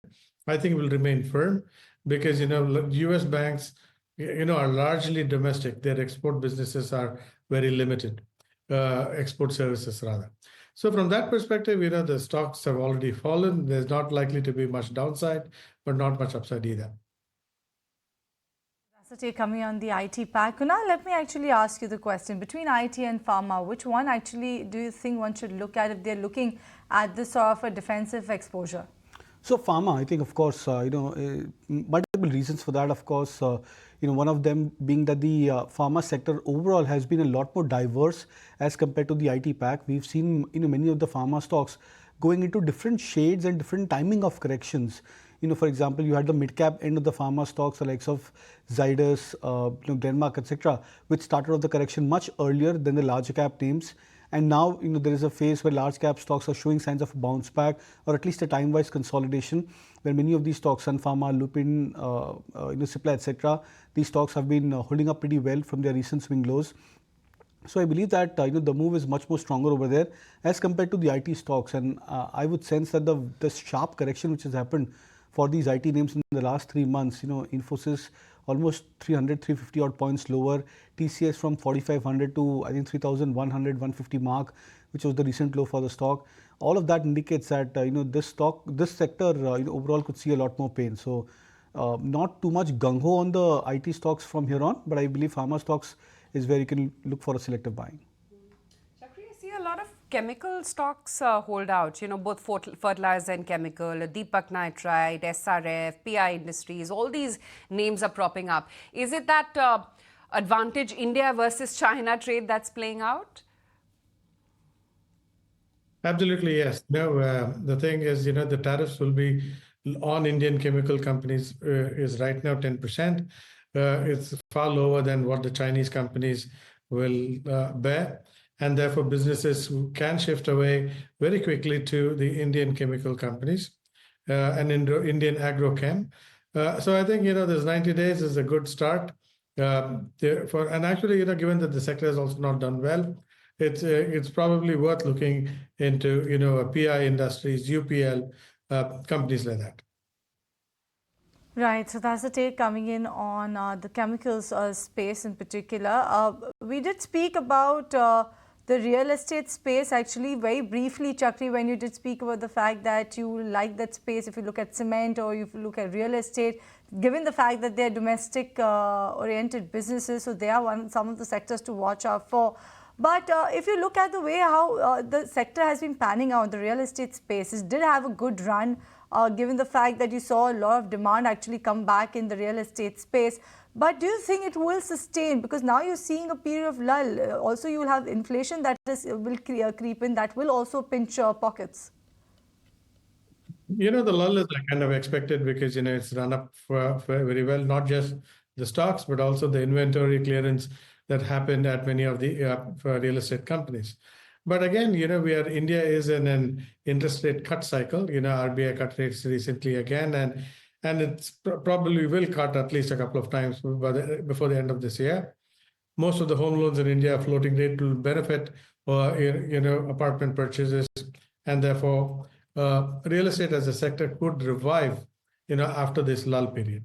I think, will remain firm, because, US banks, are largely domestic. Their export businesses are very limited, export services rather. So from that perspective, the stocks have already fallen. There's not likely to be much downside, but not much upside either. Coming on the IT pack, Kunal, let me actually ask you the question. Between IT and pharma, which one actually do you think one should look at if they're looking at this sort of a defensive exposure? So pharma, I think, of course, multiple reasons for that. Of course, one of them being that the pharma sector overall has been a lot more diverse as compared to the IT pack. We've seen, many of the pharma stocks going into different shades and different timing of corrections. For example, you had the mid-cap end of the pharma stocks, the likes of Zydus, Denmark, etc., which started off the correction much earlier than the large cap names. And now, there is a phase where large cap stocks are showing signs of a bounce back, or at least a time-wise consolidation, where many of these stocks, Sun Pharma, Lupin, Cipla, etc., these stocks have been holding up pretty well from their recent swing lows. So I believe that the move is much more stronger over there as compared to the IT stocks. And I would sense that the sharp correction which has happened for these IT names in the last 3 months, Infosys almost 300, 350 odd points lower, TCS from 4,500 to I think 3,100, 150 mark, which was the recent low for the stock. all of that indicates that this sector overall could see a lot more pain. So not too much gung-ho on the IT stocks from here on, but I believe pharma stocks is where you can look for a selective buying. Chakri, I see a lot of chemical stocks hold out, both fertilizer and chemical, Deepak Nitrite, SRF, PI Industries, all these names are propping up. Is it that advantage India versus China trade that's playing out? Absolutely, yes. No, the thing is, the tariffs will be on Indian chemical companies is right now 10%. It's far lower than what the Chinese companies will bear. And therefore, businesses can shift away very quickly to the Indian chemical companies and Indian agrochem. So I think, this 90 days is a good start. And actually, given that the sector has also not done well, it's probably worth looking into, PI Industries, UPL, companies like that. Right, so that's the take coming in on the chemicals space in particular. We did speak about the real estate space actually very briefly, Chakri, when you did speak about the fact that you like that space if you look at cement or if you look at real estate, given the fact that they're domestic oriented businesses, so they are some of the sectors to watch out for. But if you look at the way how the sector has been panning out, the real estate space, it did have a good run given the fact that you saw a lot of demand actually come back in the real estate space. But do you think it will sustain? Because now you're seeing a period of lull. Also, you will have inflation that will creep in, that will also pinch pockets. The lull is kind of expected because, it's run up for very well, not just the stocks, but also the inventory clearance that happened at many of the real estate companies. But again, India is in an interest rate cut cycle. RBI cut rates recently again, and it's probably will cut at least a couple of times before the end of this year. Most of the home loans in India are floating rate, will benefit apartment purchases, and therefore real estate as a sector could revive after this lull period.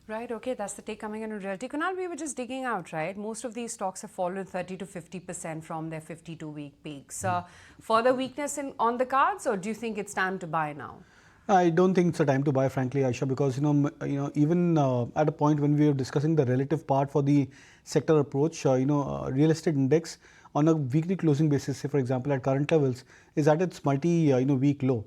Right, okay, that's the take coming in on realty. Kunal, we were just digging out, right? Most of these stocks have fallen 30 to 50% from their 52-week peaks. Further weakness on the cards, or do you think it's time to buy now? I don't think it's a time to buy, frankly, Aisha, because even at a point when we were discussing the relative part for the sector approach, real estate index on a weekly closing basis, say for example at current levels, is at its multi-week low,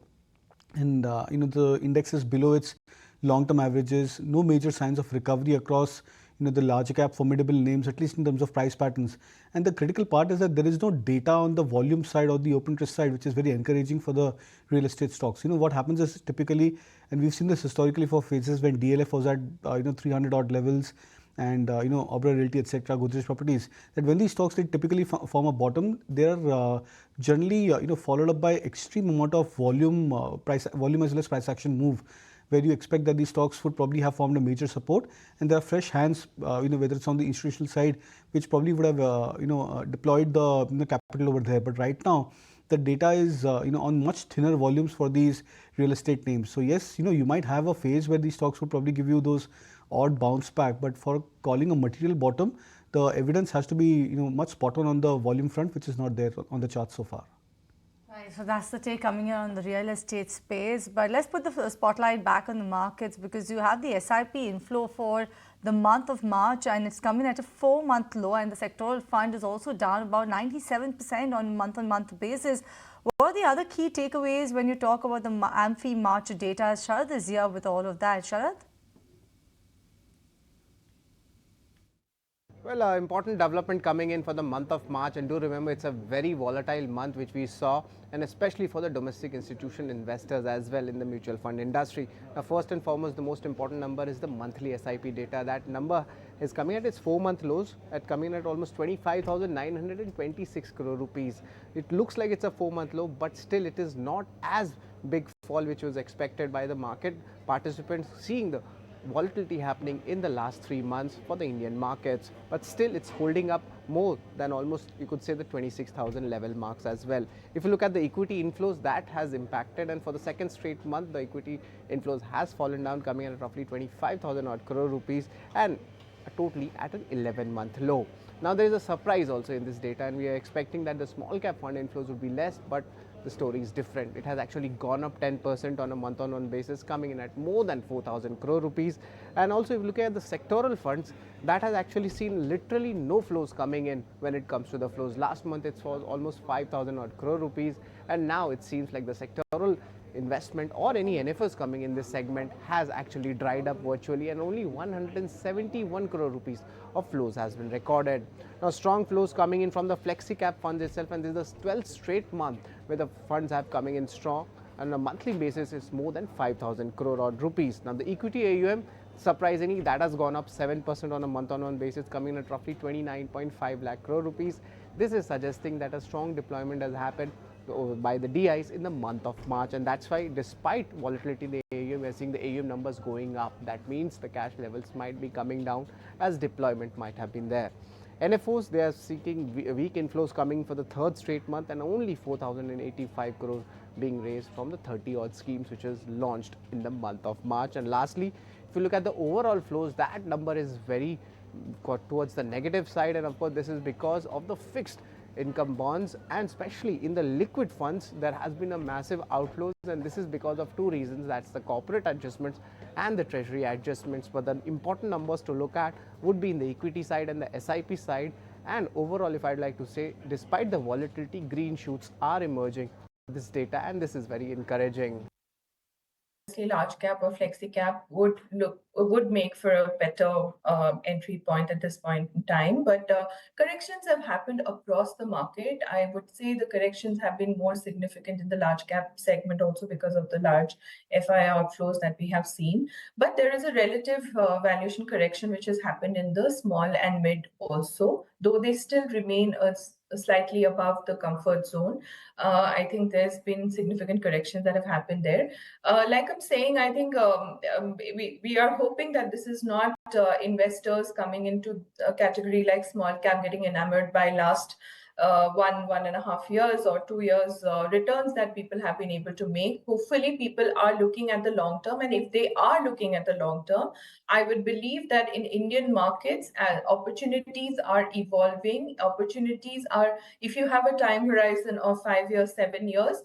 and the index is below its long-term averages. No major signs of recovery across the large cap formidable names, at least in terms of price patterns. And the critical part is that there is no data on the volume side or the open interest side, which is very encouraging for the real estate stocks. What happens is typically, and we've seen this historically for phases when DLF was at 300 odd levels, and Oberoi Realty, etc., Godrej Properties, that when these stocks they typically form a bottom, they are generally followed up by extreme amount of volume as well as price action move, where you expect that these stocks would probably have formed a major support, and there are fresh hands, whether it's on the institutional side, which probably would have deployed the capital over there. But right now, the data is on much thinner volumes for these real estate names. So yes, you might have a phase where these stocks would probably give you those odd bounce back, but for calling a material bottom, the evidence has to be much spot on the volume front, which is not there on the chart so far. Right, so that's the take coming in on the real estate space. But let's put the spotlight back on the markets, because you have the SIP inflow for the month of March, and it's coming at a 4-month low, and the sectoral fund is also down about 97% on month-on-month basis. What are the other key takeaways when you talk about the AMFI March data? Sharad is here with all of that. Sharad? Well, important development coming in for the month of March, and do remember it's a very volatile month which we saw, and especially for the domestic institutional investors as well in the mutual fund industry. Now, first and foremost, the most important number is the monthly SIP data. That number is coming at its 4-month lows, coming at almost 25,926 crore rupees. It looks like it's a 4-month low, but still it is not as big fall which was expected by the market participants, seeing the volatility happening in the last 3 months for the Indian markets, but still it's holding up more than almost, you could say, the 26,000 level marks as well. If you look at the equity inflows, that has impacted, and for the second straight month the equity inflows has fallen down, coming at roughly 25,000 odd crore rupees. And totally at an 11-month low. Now there is a surprise also in this data, and we are expecting that the small cap fund inflows would be less, but the story is different. It has actually gone up 10% on a month-on-month basis, coming in at more than 4,000 crore rupees. And also if you look at the sectoral funds, that has actually seen literally no flows coming in when it comes to the flows. Last month it was almost 5,000 odd crore rupees, and now it seems like the sectoral investment or any NFOs coming in this segment has actually dried up virtually, and only 171 crore rupees of flows has been recorded. Now strong flows coming in from the flexi cap funds itself, and this is the 12th straight month where the funds have coming in strong. On a monthly basis, it's more than 5,000 crore odd rupees. Now the equity AUM, surprisingly, that has gone up 7% on a month-on-month basis, coming in at roughly 29.5 lakh crore rupees. This is suggesting that a strong deployment has happened by the DIs in the month of March, and that's why despite volatility in the AUM, we are seeing the AUM numbers going up. That means the cash levels might be coming down as deployment might have been there. NFOs, they are seeking weak inflows coming for the third straight month, and only 4,085 crore being raised from the 30 odd schemes which is launched in the month of March. And lastly, if you look at the overall flows, that number is very towards the negative side, and of course this is because of the fixed income bonds, and especially in the liquid funds there has been a massive outflows, and this is because of two reasons. That's the corporate adjustments and the treasury adjustments. But the important numbers to look at would be in the equity side and the SIP side. And overall, if I'd like to say, despite the volatility, green shoots are emerging with this data, and this is very encouraging. Large cap or flexi cap would make for a better entry point at this point in time, but corrections have happened across the market. I would say the corrections have been more significant in the large cap segment also because of the large FI outflows that we have seen, but there is a relative valuation correction which has happened in the small and mid also, though they still remain slightly above the comfort zone. I think there's been significant corrections that have happened there. Like I'm saying, I think we are hoping that this is not investors coming into a category like small cap getting enamored by last 1.5 years or 2 years returns that people have been able to make. Hopefully people are looking at the long term, and if they are looking at the long term, I would believe that in Indian markets opportunities are evolving. Opportunities are, if you have a time horizon of 5 years, 7 years,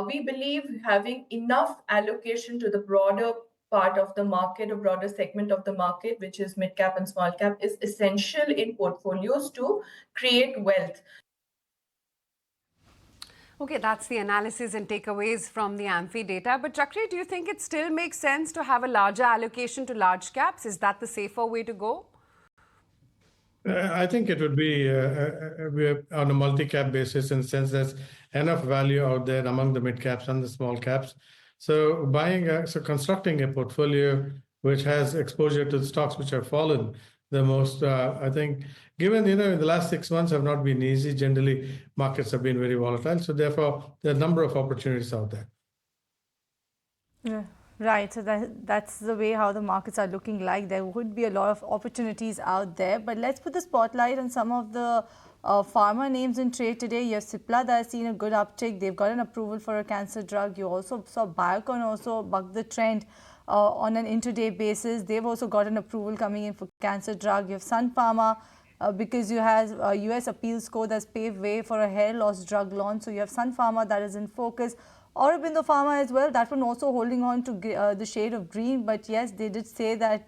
we believe having enough allocation to the broader part of the market, a broader segment of the market, which is mid cap and small cap, is essential in portfolios to create wealth. Okay, that's the analysis and takeaways from the AMFI data. But Chakri, do you think it still makes sense to have a larger allocation to large caps? Is that the safer way to go? I think it would be on a multi-cap basis, in the sense there's enough value out there among the mid caps and the small caps. So constructing a portfolio which has exposure to the stocks which have fallen the most, I think, given, in the last 6 months have not been easy. Generally, markets have been very volatile. So therefore, there are a number of opportunities out there. Yeah. Right, so that's the way how the markets are looking like. There would be a lot of opportunities out there, but let's put the spotlight on some of the pharma names in trade today. You have Cipla that has seen a good uptick. They've got an approval for a cancer drug. You also saw Biocon also buck the trend on an intraday basis. They've also got an approval coming in for cancer drug. You have Sun Pharma because you have a US appeals court that's paved way for a hair loss drug launch. So you have Sun Pharma that is in focus. Aurobindo Pharma as well, that one also holding on to the shade of green. But yes, they did say that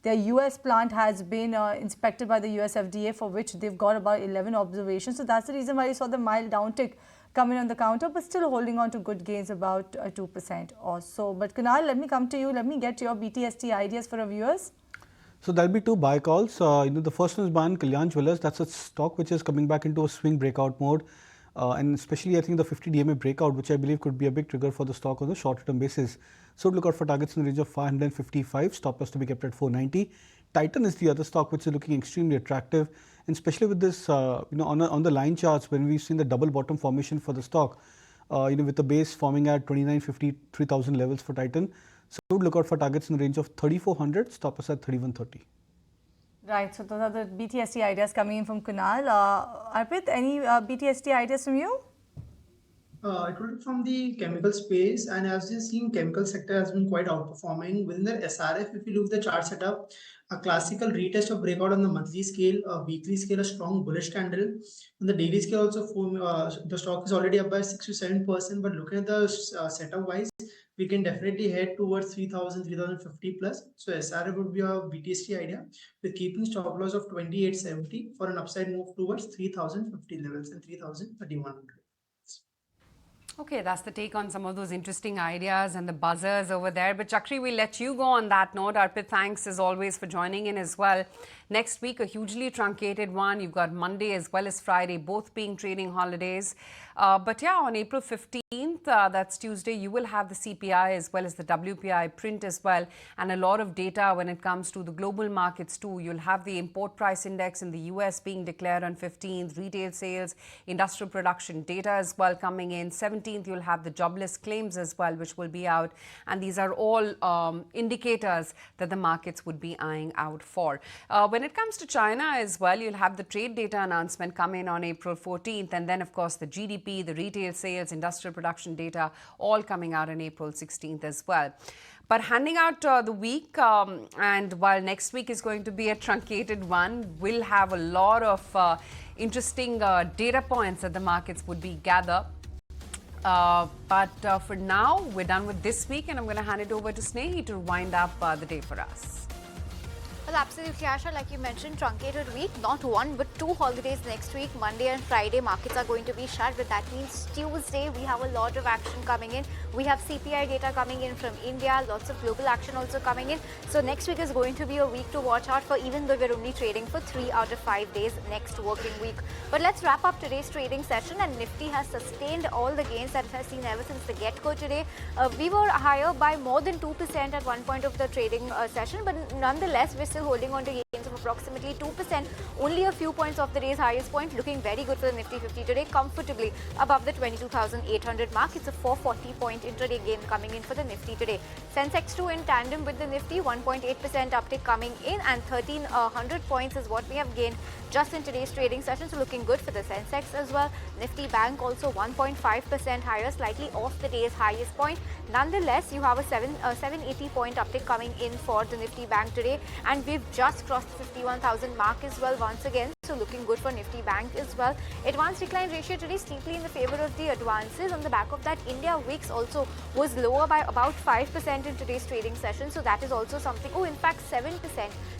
their US plant has been inspected by the US FDA, for which they've got about 11 observations. So that's the reason why you saw the mild downtick coming on the counter, but still holding on to good gains, about 2% or so. But Kunal, let me come to you. Let me get your BTST ideas for our viewers. So there'll be two buy calls. The first one is buying Kalyan Jewellers. That's a stock which is coming back into a swing breakout mode. And especially I think the 50 DMA breakout, which I believe could be a big trigger for the stock on the shorter term basis. So look out for targets in the range of 555, stop loss to be kept at 490. Titan is the other stock which is looking extremely attractive, and especially with this, on the line charts, when we've seen the double bottom formation for the stock, with the base forming at 2950, 3000 levels for Titan. So look out for targets in the range of 3400, stop us at 3130. Right, so those are the BTST ideas coming in from Kunal. Arpit, any BTST ideas from you? it will be from the chemical space, and as you've seen, chemical sector has been quite outperforming. Within the SRF, if you look at the chart setup, a classical retest of breakout on the monthly scale, a weekly scale, a strong bullish candle. On the daily scale also, the stock is already up by 6 to 7%, but looking at the setup wise, we can definitely head towards 3000, 3050 plus. So SRF would be a BTST idea with keeping stop loss of 2870 for an upside move towards 3050 levels and 3031. Okay, that's the take on some of those interesting ideas and the buzzers over there. But Chakri, we'll let you go on that note. Arpit, thanks as always for joining in as well. Next week, a hugely truncated one. You've got Monday as well as Friday, both being trading holidays. But yeah, on April 15th, that's Tuesday, you will have the CPI as well as the WPI print as well. And a lot of data when it comes to the global markets too. You'll have the import price index in the US being declared on 15th, retail sales, industrial production data as well coming in. 17th, you'll have the jobless claims as well, which will be out. And these are all indicators that the markets would be eyeing out for. When it comes to China as well, you'll have the trade data announcement come in on April 14th. And then, of course, the GDP, the retail sales, industrial production data, all coming out on April 16th as well. But handing out the week, and while next week is going to be a truncated one, we'll have a lot of interesting data points that the markets would be gather. But for now, we're done with this week, and I'm going to hand it over to Snehi to wind up the day for us. Well, absolutely, Asha. Like you mentioned, truncated week, not one but two holidays next week. Monday and Friday, markets are going to be shut, but that means Tuesday we have a lot of action coming in. We have CPI data coming in from India, lots of global action also coming in. So next week is going to be a week to watch out for, even though we're only trading for 3 out of 5 days next working week. But let's wrap up today's trading session, and Nifty has sustained all the gains that it has seen ever since the get-go today. We were higher by more than 2% at one point of the trading session, but nonetheless, we're still holding on to gains of approximately 2%, only a few points off the day's highest point, looking very good for the Nifty 50 today, comfortably above the 22,800 mark. It's a 440-point intraday gain coming in for the Nifty today. Sensex 2 in tandem with the Nifty, 1.8% uptick coming in, and 1,300 points is what we have gained just in today's trading session, so looking good for the Sensex as well. Nifty Bank also 1.5% higher, slightly off the day's highest point. Nonetheless, you have a 780-point uptick coming in for the Nifty Bank today, and we've just crossed the 51,000 mark as well once again, so looking good for Nifty Bank as well. Advance decline ratio today steeply in the favor of the advances. On the back of that, India Wix also was lower by about 5% in today's trading session, so that is also something. Oh, in fact 7%.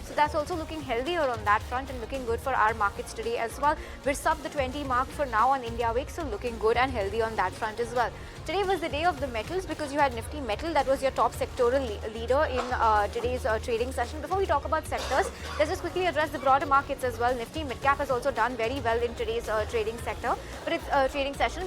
So that's also looking healthier on that front and looking good for our markets today as well. We're sub the 20 mark for now on India Wix, so looking good and healthy on that front as well. Today was the day of the metals because you had Nifty Metal, that was your top sectoral leader in today's trading session. Before we talk about sectors, let's just quickly address the broader markets as well. Nifty Midcap has also done very well in today's trading session,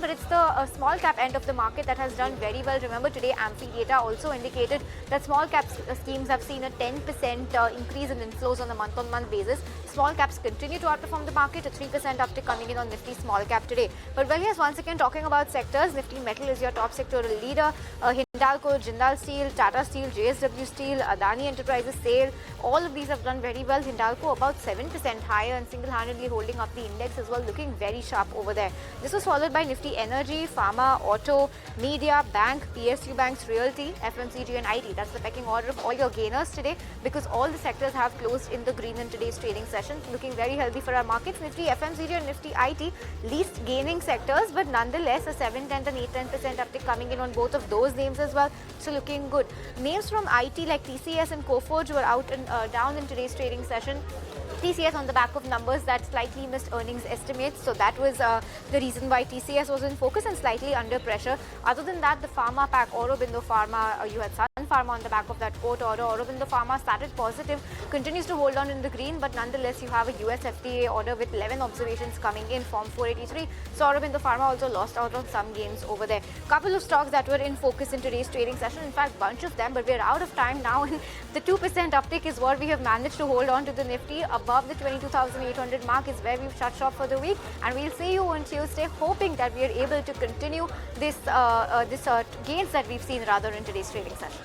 but it's the small cap end of the market that has done very well. Remember, today Amphi data also indicated that small cap schemes have seen a 10% increase in inflows on a month-on-month basis. Small caps continue to outperform the market, a 3% uptick coming in on Nifty Small Cap today. But well, yes, once again talking about sectors, Nifty Metal is your top sectoral leader. Hindalco, Jindal Steel, Tata Steel, JSW Steel, Adani Enterprises, SAIL, all of these have done very well. Hindalco about 7% higher and single-handedly holding up the index as well, looking very sharp over there. This was followed by Nifty Energy, Pharma, Auto, Media, Bank, PSU Banks, Realty, FMCG and IT. That's the pecking order of all your gainers today because all the sectors have closed in the green in today's trading session, looking very healthy for our markets. Nifty FMCG and Nifty IT least gaining sectors, but nonetheless a 7-10 and 8-10% uptick coming in on both of those names as well, so looking good. Names from IT like TCS and Coforge were out and down in today's trading session. TCS on the back of numbers that slightly missed earnings estimates, so that was the reason why TCS was in focus and slightly under pressure. Other than that, the pharma pack, Aurobindo Pharma, you had Sun Pharma on the back of that quote order. Aurobindo Pharma started positive, continues to hold on in the green, but nonetheless you have a US FDA order with 11 observations coming in, Form 483. So Aurobindo Pharma also lost out on some gains over there. Couple of stocks that were in focus in today's trading session, in fact bunch of them, but we're out of time now and the 2% uptick is what we have managed to hold on to the Nifty. Above the 22,800 mark is where we've shut shop for the week, and we'll see you on Tuesday, hoping that we are able to continue this gains that we've seen rather in today's trading session.